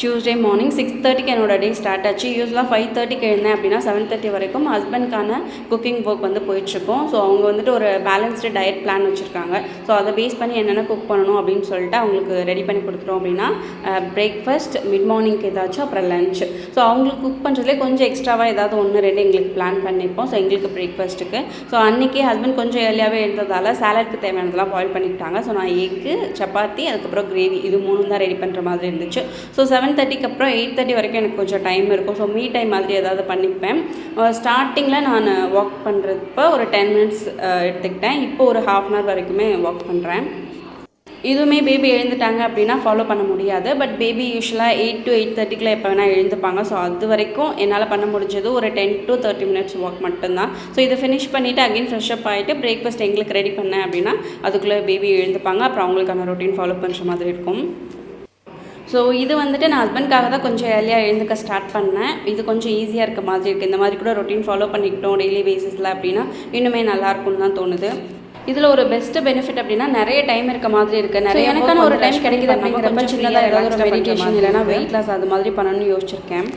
Tuesday morning 6:30க்கு என்னோட day start ஆச்சு. யூஸ்வலாக 5:30க்கு எழுந்தேன் அப்படின்னா 7:30 வரைக்கும் ஹஸ்பண்ட்கான குக்கிங் ஒர்க் வந்து போயிட்டுருக்கோம். ஸோ அவங்க வந்துட்டு ஒரு பேலன்ஸ்டு டயட் பிளான் வச்சுருக்காங்க. ஸோ அதை பேஸ் பண்ணி என்னென்ன குக் பண்ணணும் அப்படின்னு சொல்லிட்டு அவங்களுக்கு ரெடி பண்ணி கொடுத்துட்டோம் அப்படின்னா பிரேக்ஃபாஸ்ட், மிட் மார்னிங்க்கு ஏதாச்சும், அப்புறம் லஞ்ச். ஸோ அவங்களுக்கு குக் பண்ணுறதுலேயே கொஞ்சம் எக்ஸ்ட்ராவாக ஏதாவது 1-2 எங்களுக்கு பிளான் பண்ணிப்போம். ஸோ எங்களுக்கு பிரேக்ஃபாஸ்ட்டுக்கு ஸோ அன்றைக்கி ஹஸ்பண்ட் கொஞ்சம் ஏர்லியாகவே எழுந்ததால் சாலட்க்கு தேவையானதெல்லாம் பாயில் பண்ணிக்கிட்டாங்க. ஸோ நான் எக்கு, சப்பாத்தி, அதுக்கப்புறம் கிரேவி இது 3 தான் ரெடி பண்ணுற மாதிரி இருந்துச்சு. ஸோ 7:30க்கு அப்புறம் 8:30 வரைக்கும் எனக்கு கொஞ்சம் டைம் இருக்கும். ஸோ மீ டைம் மாதிரி ஏதாவது பண்ணிப்பேன். ஸ்டார்டிங்கில் நான் வாக் பண்ணுறப்ப ஒரு 10 மினிட்ஸ் எடுத்துக்கிட்டேன். இப்போ ஒரு ½ hour வரைக்குமே வாக் பண்ணுறேன். இதுவுமே பேபி எழுந்துட்டாங்க அப்படின்னா ஃபாலோ பண்ண முடியாது. பட் பேபி யூஸ்வலாக 8 to 8:30க்குள்ளே எப்போ வேணால் எழுந்துப்பாங்க. ஸோ அது வரைக்கும் என்னால் பண்ண முடிஞ்சது ஒரு 10 to 30 மினிட்ஸ் வாக் மட்டும்தான். ஸோ இதை ஃபினிஷ் பண்ணிவிட்டு அகைன் ஃப்ரெஷ்அப் ஆகிட்டு பிரேக்ஃபாஸ்ட் எங்களுக்கு ரெடி பண்ணேன் அப்படின்னா அதுக்குள்ளே பேபி எழுந்துப்பாங்க. அப்புறம் அவங்களுக்கான ரொட்டீன் ஃபாலோ பண்ணுற மாதிரி இருக்கும். ஸோ இது வந்துட்டு நான் ஹஸ்பண்ட்காக தான் கொஞ்சம் ஏர்லியாக எழுந்துக்க ஸ்டார்ட் பண்ணேன். இது கொஞ்சம் ஈஸியாக இருக்க மாதிரி இருக்குது. இந்த மாதிரி கூட ரொட்டீன் ஃபாலோ பண்ணிக்கிட்டோம் டெய்லி பேசிஸில் அப்படின்னா இன்னுமே நல்லாயிருக்கும்னு தான் தோணுது. இதில் ஒரு பெஸ்ட்டு பெனிஃபிட் அப்படின்னா நிறைய டைம் இருக்க மாதிரி இருக்குது. நிறைய எனக்கான ஒரு டைம் கிடைக்குது அப்படிங்கிறப்ப சின்னதாக ஏதாவது ஒரு மெடிடேஷன் இல்லைனா வெயிட் லாஸ் அது மாதிரி பண்ணணும்னு யோசிச்சிருக்கேன்.